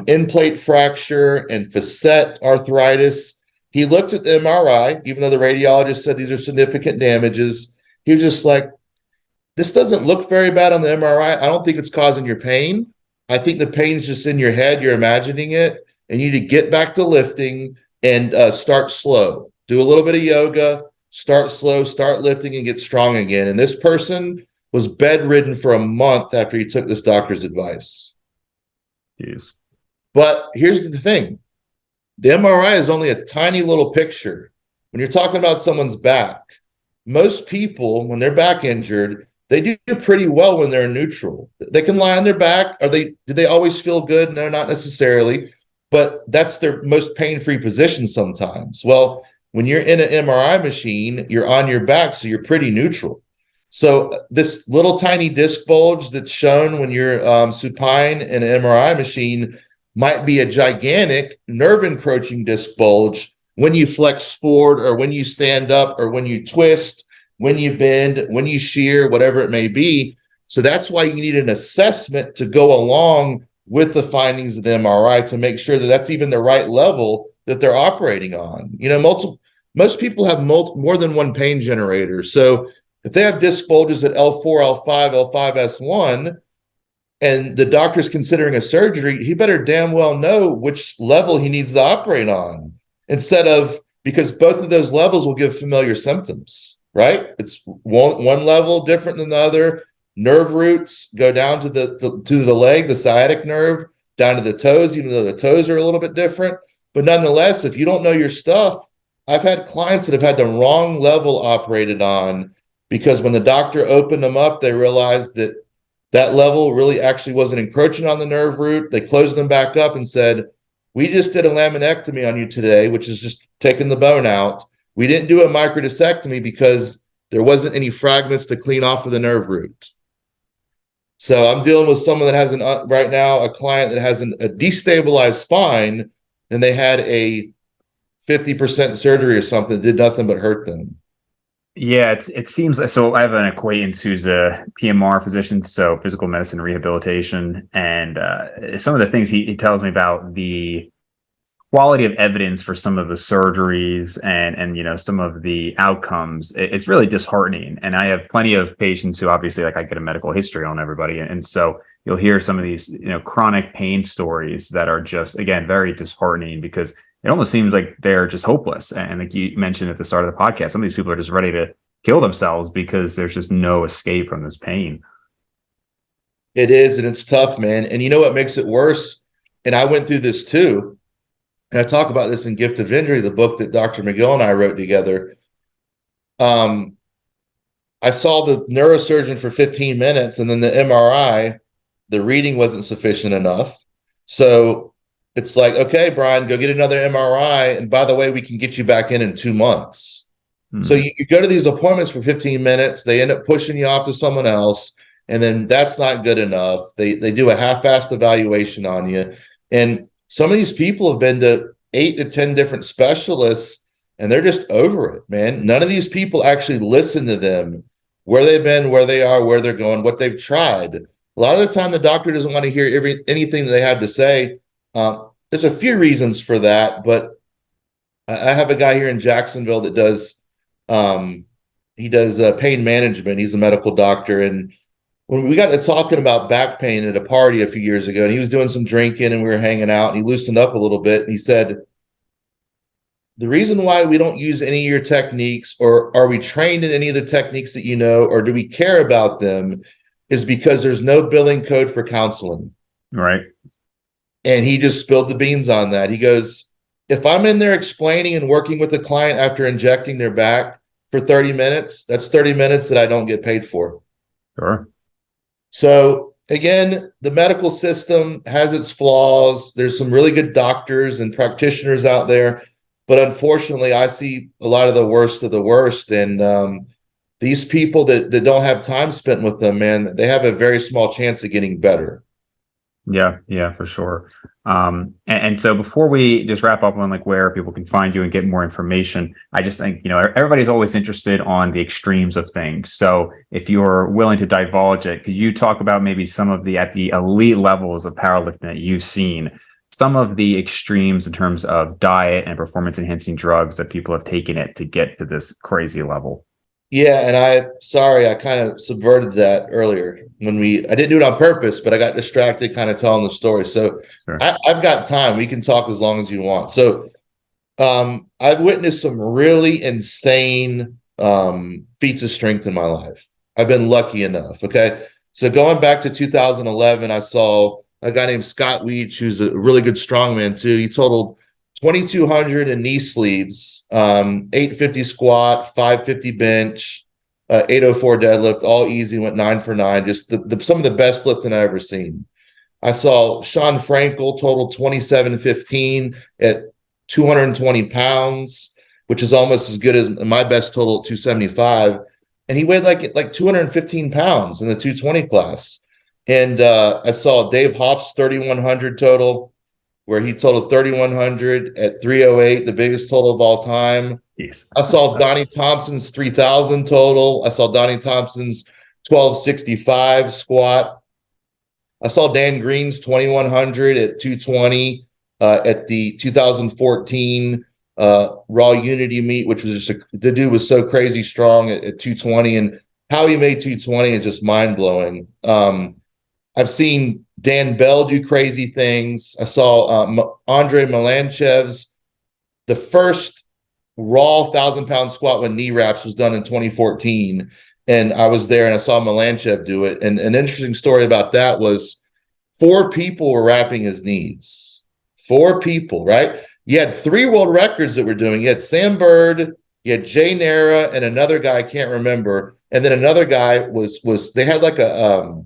end plate fracture and facet arthritis. He looked at the MRI, even though the radiologist said these are significant damages. He was just like, this doesn't look very bad on the MRI. I don't think it's causing your pain. I think the pain's just in your head. You're imagining it. And you need to get back to lifting and start slow. Do a little bit of yoga, start slow, start lifting and get strong again. And this person was bedridden for a month after he took this doctor's advice. Jeez. But here's the thing. The MRI is only a tiny little picture. When you're talking about someone's back, most people, when they're back injured, they do pretty well when they're in neutral. They can lie on their back. Do they always feel good? No, not necessarily. But that's their most pain-free position sometimes. Well, when you're in an MRI machine, you're on your back, so you're pretty neutral. So this little tiny disc bulge that's shown when you're supine in an MRI machine might be a gigantic nerve encroaching disc bulge when you flex forward or when you stand up or when you twist, when you bend, when you shear, whatever it may be. So that's why you need an assessment to go along with the findings of the MRI to make sure that that's even the right level that they're operating on. Most people have more than one pain generator. So if they have disc bulges at L4, L5, L5S1, and the doctor's considering a surgery, he better damn well know which level he needs to operate on because both of those levels will give familiar symptoms, right? It's one level different than the other. Nerve roots go down to the leg, the sciatic nerve, down to the toes, even though the toes are a little bit different. But nonetheless, if you don't know your stuff, I've had clients that have had the wrong level operated on because when the doctor opened them up, they realized that That level really actually wasn't encroaching on the nerve root. They closed them back up and said, we just did a laminectomy on you today, which is just taking the bone out. We didn't do a microdiscectomy because there wasn't any fragments to clean off of the nerve root. So I'm dealing with someone that has right now, a client that has a destabilized spine, and they had a 50% surgery or something, did nothing but hurt them. Yeah, it seems so. I have an acquaintance who's a PMR physician, so physical medicine rehabilitation, and some of the things he tells me about the quality of evidence for some of the surgeries and some of the outcomes, it's really disheartening. And I have plenty of patients who obviously, like, I get a medical history on everybody, and so you'll hear some of these chronic pain stories that are just, again, very disheartening, because it almost seems like they're just hopeless. And like you mentioned at the start of the podcast, some of these people are just ready to kill themselves because there's just no escape from this pain. It is, and it's tough, man. And you know what makes it worse? And I went through this too. And I talk about this in Gift of Injury, the book that Dr. McGill and I wrote together. I saw the neurosurgeon for 15 minutes, and then the MRI, the reading wasn't sufficient enough. So it's like, okay, Brian, go get another MRI. And by the way, we can get you back in 2 months. So you go to these appointments for 15 minutes. They end up pushing you off to someone else. And then that's not good enough. They do a half-assed evaluation on you. And some of these people have been to 8 to 10 different specialists, and they're just over it, man. None of these people actually listen to them, where they've been, where they are, where they're going, what they've tried. A lot of the time, the doctor doesn't want to hear anything that they have to say. There's a few reasons for that, but I have a guy here in Jacksonville that does pain management. He's a medical doctor, and when we got to talking about back pain at a party a few years ago, and he was doing some drinking and we were hanging out, and he loosened up a little bit, and he said, the reason why we don't use any of your techniques, or are we trained in any of the techniques that you know, or do we care about them, is because there's no billing code for counseling. Right. And he just spilled the beans on that. He goes, if I'm in there explaining and working with the client after injecting their back for 30 minutes, that's 30 minutes that I don't get paid for. Sure. So again, the medical system has its flaws. There's some really good doctors and practitioners out there, but unfortunately, I see a lot of the worst of the worst. And these people that don't have time spent with them, man, they have a very small chance of getting better. Yeah, for sure. And so before we just wrap up on like where people can find you and get more information, I just think, everybody's always interested on the extremes of things. So if you're willing to divulge it, could you talk about maybe some of at the elite levels of powerlifting that you've seen, some of the extremes in terms of diet and performance enhancing drugs that people have taken it to get to this crazy level? Yeah, and I kind of subverted that earlier I didn't do it on purpose, but I got distracted kind of telling the story. So sure. I've got time. We can talk as long as you want. So I've witnessed some really insane feats of strength in my life. I've been lucky enough. Okay. So going back to 2011, I saw a guy named Scott Weech, who's a really good strongman too. He totaled 2,200 in knee sleeves, 850 squat, 550 bench, 804 deadlift, all easy, went 9 for 9. Just some of the best lifting I've ever seen. I saw Sean Frankel total 2715 at 220 pounds, which is almost as good as my best total at 275. And he weighed like 215 pounds in the 220 class. And I saw Dave Hoff's 3,100 total, where he totaled 3,100 at 308, the biggest total of all time. Yes. I saw Donnie Thompson's 3,000 total. I saw Donnie Thompson's 1,265 squat. I saw Dan Green's 2,100 at 220 at the 2014 Raw Unity meet, which was just the dude was so crazy strong at 220, and how he made 220 is just mind blowing. I've seen Dan Bell do crazy things. I saw Andre Melanchev's, the first raw 1,000-pound squat with knee wraps was done in 2014. And I was there and I saw Melanchev do it. And an interesting story about that was 4 people were wrapping his knees. 4 people, right? You had 3 world records that were doing. You had Sam Bird, you had Jay Nara, and another guy I can't remember. And then another guy was they had like a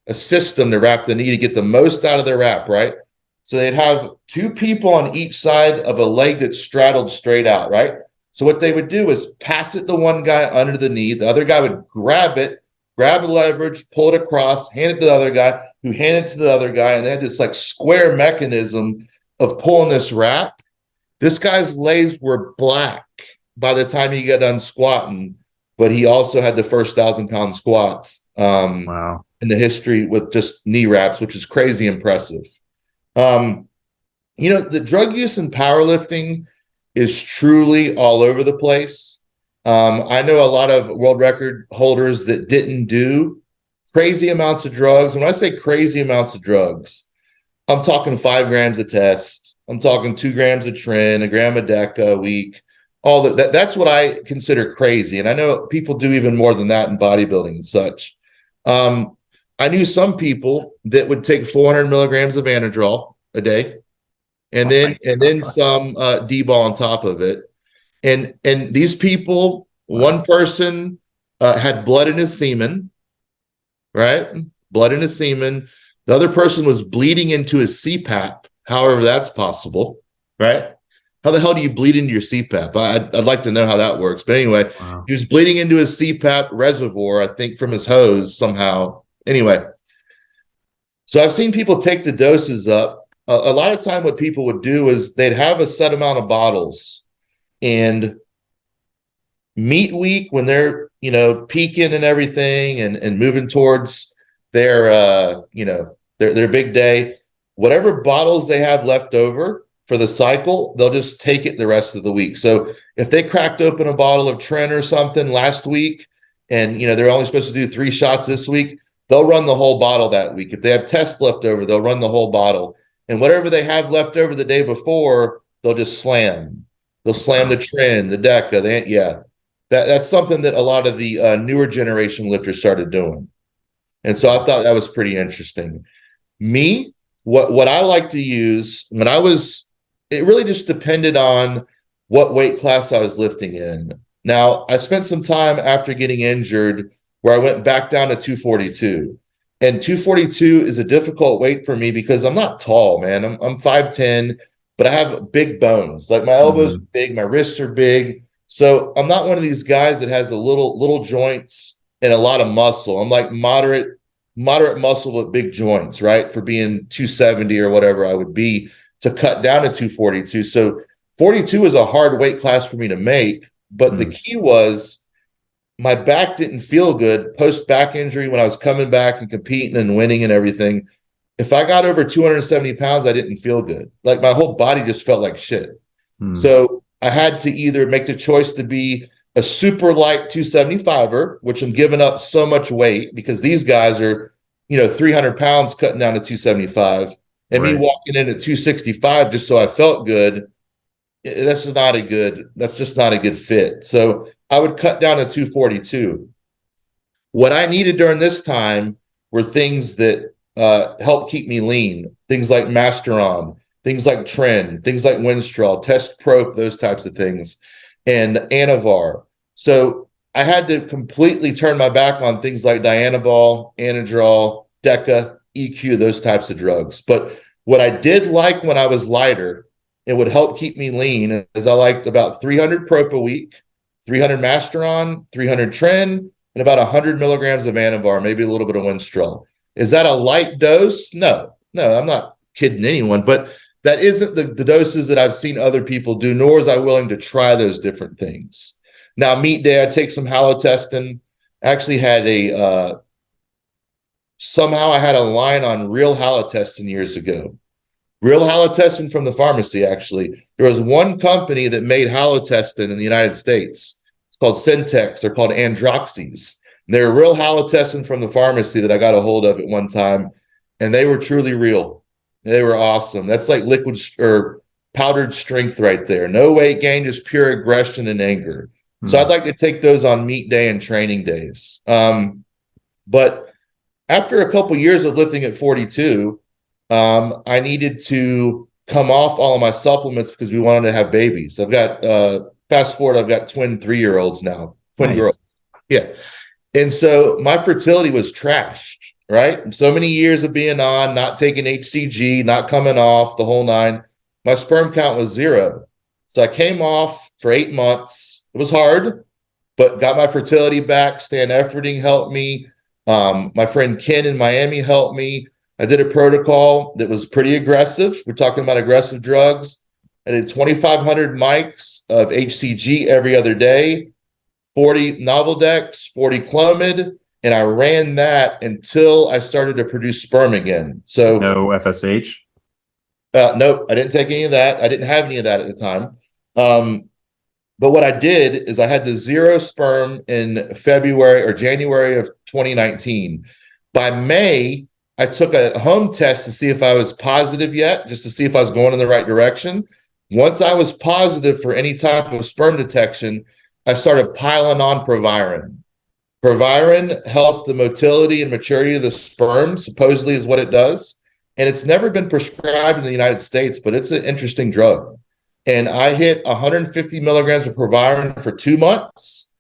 a system to wrap the knee to get the most out of their wrap, right? So they'd have two people on each side of a leg that straddled straight out, right? So what they would do is pass it to one guy under the knee. The other guy would grab it, grab the leverage, pull it across, hand it to the other guy, who handed it to the other guy. And they had this like square mechanism of pulling this wrap. This guy's legs were black by the time he got done squatting, but he also had the first 1,000-pound squat Wow. in the history with just knee wraps, which is crazy impressive. The drug use in powerlifting is truly all over the place. I know a lot of world record holders that didn't do crazy amounts of drugs. And when I say crazy amounts of drugs, I'm talking 5 grams a test. I'm talking 2 grams of tren, 1 gram of deca a week. All that's what I consider crazy. And I know people do even more than that in bodybuilding and such. I knew some people that would take 400 milligrams of Anadrol a day, and then some D-ball on top of it. And these people, one person had blood in his semen, right? Blood in his semen. The other person was bleeding into his CPAP, however that's possible, right? How the hell do you bleed into your CPAP? I'd like to know how that works. But anyway, wow. He was bleeding into his CPAP reservoir, I think, from his hose somehow. Anyway, so I've seen people take the doses up. A lot of time what people would do is they'd have a set amount of bottles, and meet week when they're, peaking and everything and moving towards their big day, whatever bottles they have left over for the cycle, they'll just take it the rest of the week. So if they cracked open a bottle of tren or something last week and, they're only supposed to do 3 shots this week, they'll run the whole bottle that week. If they have tests left over, they'll run the whole bottle. And whatever they have left over the day before, they'll just slam. They'll slam the tren, the deca. That's something that a lot of the newer generation lifters started doing. And so I thought that was pretty interesting. Me, what I like to use when it really just depended on what weight class I was lifting in. Now, I spent some time after getting injured where I went back down to 242. And 242 is a difficult weight for me because I'm not tall, man. I'm 5'10", but I have big bones. Like my elbows are big, my wrists are big. So I'm not one of these guys that has a little joints and a lot of muscle. I'm like moderate muscle with big joints, right? For being 270 or whatever I would be to cut down to 242. So 42 is a hard weight class for me to make. But the key was my back didn't feel good post back injury when I was coming back and competing and winning and everything. If I got over 270 pounds, I didn't feel good. Like my whole body just felt like shit. So I had to either make the choice to be a super light 275er, which I'm giving up so much weight because these guys are, 300 pounds cutting down to 275, and me walking in at 265 just so I felt good. That's just not a good fit. So I would cut down to 242. What I needed during this time were things that help keep me lean, things like Masteron, things like tren, things like Winstrol, Test Prop, those types of things, and Anavar. So I had to completely turn my back on things like Dianabol, Anadrol, Deca, EQ, those types of drugs. But what I did like when I was lighter, it would help keep me lean, is I liked about 300 Prop a week, 300 Masteron, 300 tren, and about 100 milligrams of Anavar, maybe a little bit of Winstrol. Is that a light dose? No, I'm not kidding anyone, but that isn't the doses that I've seen other people do, nor was I willing to try those different things. Now, meet day, I take some halotestin. Actually had somehow I had a line on real halotestin years ago. Real halotestin from the pharmacy, actually. There was one company that made halotestin in the United States. It's called Syntex. They're called Androxys. They're real halotestin from the pharmacy that I got a hold of at one time, and they were truly real. They were awesome. That's like liquid or powdered strength right there. No weight gain, just pure aggression and anger. So I'd like to take those on meet day and training days. But after a couple years of lifting at 42, I needed to come off all of my supplements because we wanted to have babies. I've got, fast forward, I've got twin 3-year-olds now, twin girls. Yeah. And so my fertility was trashed. right? So many years of being on, not taking HCG, not coming off, the whole nine. My sperm count was 0. So I came off for 8 months. It was hard, but got my fertility back. Stan Efferding helped me. My friend Ken in Miami helped me. I did a protocol that was pretty aggressive. We're talking about aggressive drugs. I did 2,500 mics of HCG every other day, 40 Novaldex, 40 Clomid, and I ran that until I started to produce sperm again. So No FSH? nope, I didn't take any of that. I didn't have any of that at the time. But what I did is I had the 0 sperm in February or January of 2019. By May, I took a home test to see if I was positive yet, just to see if I was going in the right direction. Once I was positive for any type of sperm detection, I started piling on Proviron. Proviron helped the motility and maturity of the sperm, supposedly is what it does. And it's never been prescribed in the United States, but it's an interesting drug. And I hit 150 milligrams of Proviron for 2 months.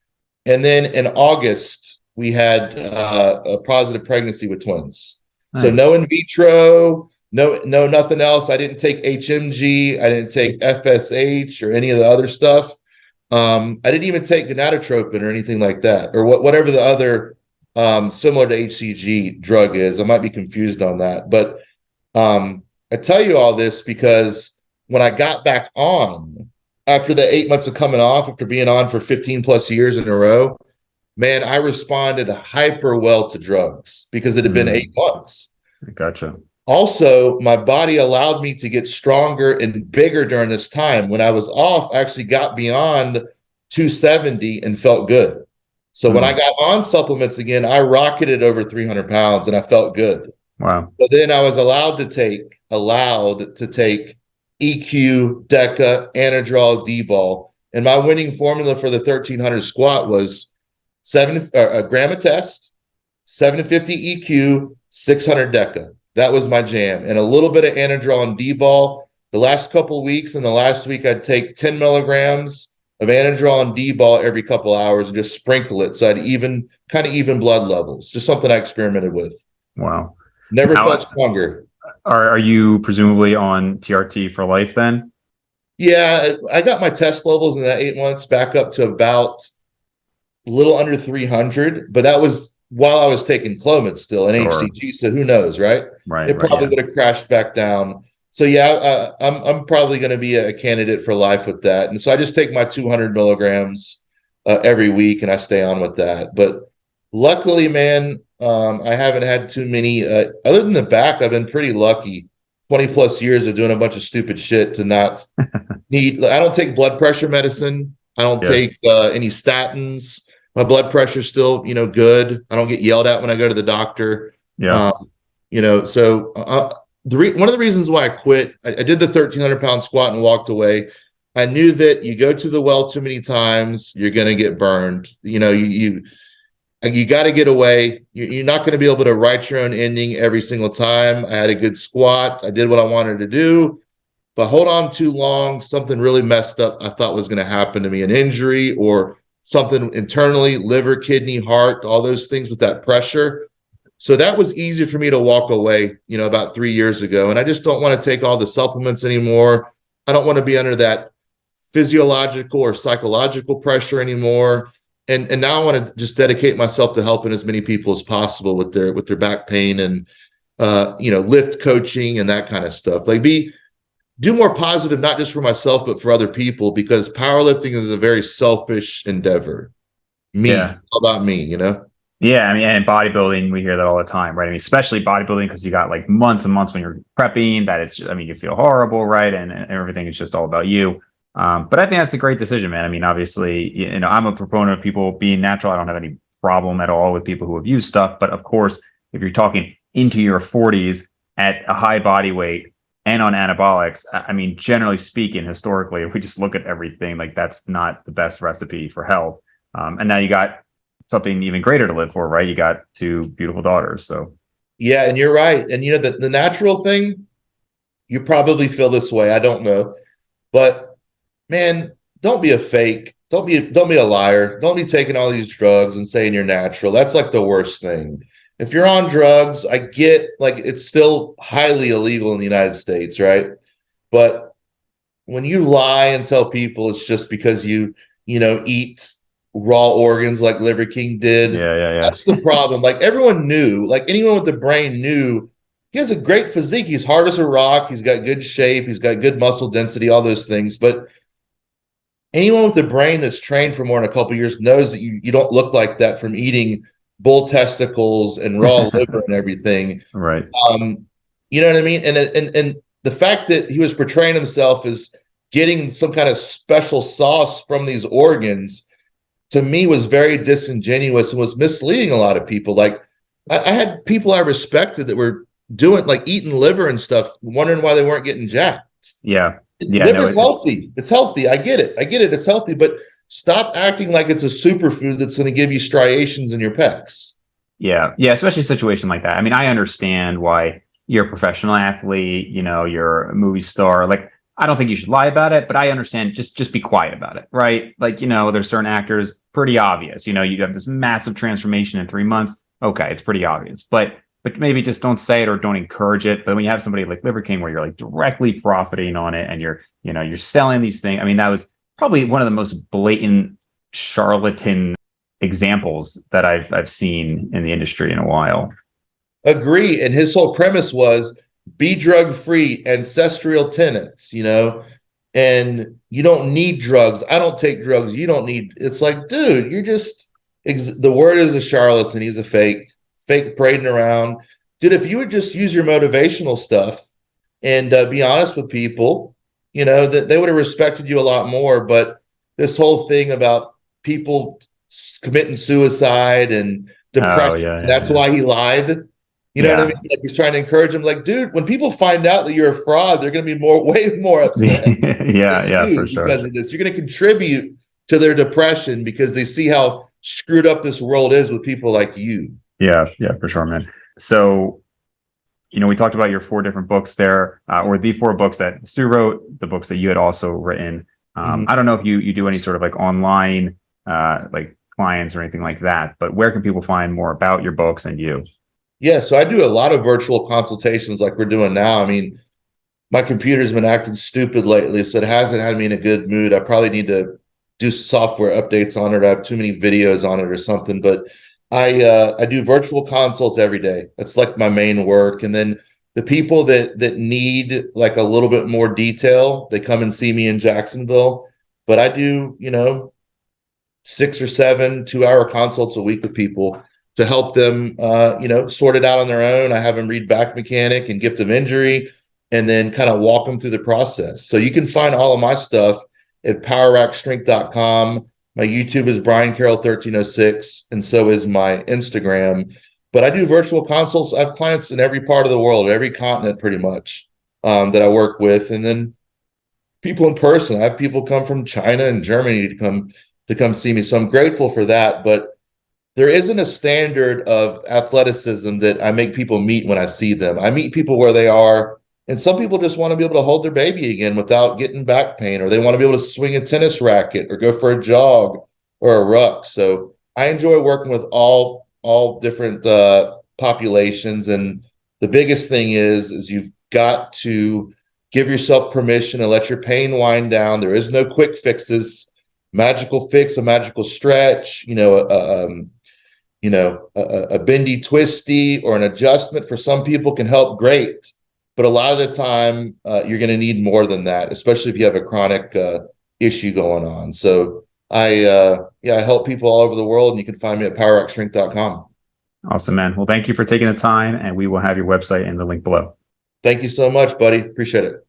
And then in August, we had a positive pregnancy with twins. Nice. So no in vitro, no nothing else. I didn't take HMG. I didn't take FSH or any of the other stuff. I didn't even take gonadotropin or anything like that, or whatever the other similar to HCG drug is. I might be confused on that. But I tell you all this because when I got back on after the 8 months of coming off, after being on for 15 plus years in a row, man, I responded hyper well to drugs because it had been 8 months. Gotcha. Also, my body allowed me to get stronger and bigger during this time. When I was off, I actually got beyond 270 and felt good. So when I got on supplements again, I rocketed over 300 pounds and I felt good. Wow. But then I was allowed to take EQ, Deca, Anadrol, D-ball. And my winning formula for the 1300 squat was a gram of test, 750 EQ, 600 Deca. That was my jam. And a little bit of Anadrol and D-ball. The last couple of weeks and the last week, I'd take 10 milligrams of Anadrol and D-ball every couple of hours and just sprinkle it. So I'd even blood levels, just something I experimented with. Wow. Never felt stronger. Are you presumably on TRT for life then? Yeah, I got my test levels in that 8 months back up to about a little under 300, but that was while I was taking Clomid still and HCG, so who knows, right? Right. It probably would have crashed back down. So yeah, I'm probably going to be a candidate for life with that. And so I just take my 200 milligrams every week and I stay on with that. But luckily, man, I haven't had too many, other than the back, I've been pretty lucky. 20 plus years of doing a bunch of stupid shit to not need, I don't take blood pressure medicine. I don't take any statins. My blood pressure's still, good. I don't get yelled at when I go to the doctor. Yeah. So one of the reasons why I quit, I did the 1,300 pound squat and walked away. I knew that you go to the well too many times, you're going to get burned. You got to get away. You're not going to be able to write your own ending every single time. I had a good squat. I did what I wanted to do. But hold on too long, something really messed up I thought was going to happen to me, an injury or something internally, liver, kidney, heart, all those things with that pressure. So that was easy for me to walk away, about 3 years ago. And I just don't want to take all the supplements anymore. I don't want to be under that physiological or psychological pressure anymore. And now I want to just dedicate myself to helping as many people as possible with their back pain and lift coaching and that kind of stuff. Like do more positive, not just for myself, but for other people, because powerlifting is a very selfish endeavor. All about me, Yeah, I mean, and bodybuilding, we hear that all the time, right? I mean, especially bodybuilding, because you got like months and months when you're prepping that it's just, you feel horrible, right? And everything is just all about you. But I think that's a great decision, man. I mean, obviously, I'm a proponent of people being natural. I don't have any problem at all with people who have used stuff. But of course, if you're talking into your 40s at a high body weight and on anabolics, I mean, generally speaking, historically, if we just look at everything, like that's not the best recipe for health. And now you got something even greater to live for, right? You got 2 beautiful daughters. So yeah, and you're right. And the natural thing, you probably feel this way. I don't know, but man, don't be a fake. Don't be a liar. Don't be taking all these drugs and saying you're natural. That's like the worst thing. if you're on drugs, I get like it's still highly illegal in the United States, right? But when you lie and tell people it's just because you eat raw organs like Liver King did, Yeah. that's the problem. Like everyone knew, like anyone with the brain knew he has a great physique. He's hard as a rock. He's got good shape. He's got good muscle density, all those things. But anyone with the brain that's trained for more than a couple of years knows that you don't look like that from eating bull testicles and raw liver and everything. Right. You know what I mean? And the fact that he was portraying himself as getting some kind of special sauce from these organs, to me, was very disingenuous and was misleading a lot of people. Like I had people I respected that were doing like eating liver and stuff, wondering why they weren't getting jacked. Yeah. Liver's healthy. It's healthy. I get it. It's healthy, but stop acting like it's a superfood that's going to give you striations in your pecs. Yeah. Especially a situation like that. I mean, I understand why you're a professional athlete, you're a movie star. Like, I don't think you should lie about it, but I understand just be quiet about it, right? Like, there's certain actors, pretty obvious, you have this massive transformation in 3 months. Okay, it's pretty obvious, but maybe just don't say it or don't encourage it. But when you have somebody like Liver King where you're like directly profiting on it and you're selling these things, I mean, that was probably one of the most blatant charlatan examples that I've seen in the industry in a while. Agree. And his whole premise was be drug free, ancestral tenets, and you don't need drugs. I don't take drugs. You don't need. It's like, dude, you're just the word is a charlatan. He's a fake parading around. Dude, if you would just use your motivational stuff and be honest with people, that they would have respected you a lot more. But this whole thing about people committing suicide and depression, that's why he lied. You know what I mean? Like he's trying to encourage him. Like, dude, when people find out that you're a fraud, they're going to be way more upset. For sure. Because of this, you're going to contribute to their depression because they see how screwed up this world is with people like you. Yeah, for sure, man. So, we talked about your 4 different books there, or the 4 books that Stu wrote, the books that you had also written. I don't know if you do any sort of like online, like clients or anything like that, but where can people find more about your books and you? Yeah, so I do a lot of virtual consultations like we're doing now. I mean, my computer's been acting stupid lately, so it hasn't had me in a good mood. I probably need to do software updates on it. I have too many videos on it or something, but I do virtual consults every day. That's like my main work. And then the people that need like a little bit more detail, they come and see me in Jacksonville. But I do, 6 or 7 2-hour consults a week with people to help them, sort it out on their own. I have them read Back Mechanic and Gift of Injury, and then kind of walk them through the process. So you can find all of my stuff at powerrackstrength.com. My YouTube is Brian Carroll 1306, and so is my Instagram. But I do virtual consults. I have clients in every part of the world, every continent pretty much, that I work with. And then people in person. I have people come from China and Germany to come see me. So I'm grateful for that. But there isn't a standard of athleticism that I make people meet when I see them. I meet people where they are. And some people just want to be able to hold their baby again without getting back pain, or they want to be able to swing a tennis racket or go for a jog or a ruck. So I enjoy working with all different populations. And the biggest thing is you've got to give yourself permission and let your pain wind down. There is no quick fixes, magical fix, a magical stretch, a bendy twisty or an adjustment for some people can help great. But a lot of the time, you're going to need more than that, especially if you have a chronic issue going on. So I help people all over the world, and you can find me at powerrackstrength.com. Awesome, man. Well, thank you for taking the time, and we will have your website in the link below. Thank you so much, buddy. Appreciate it.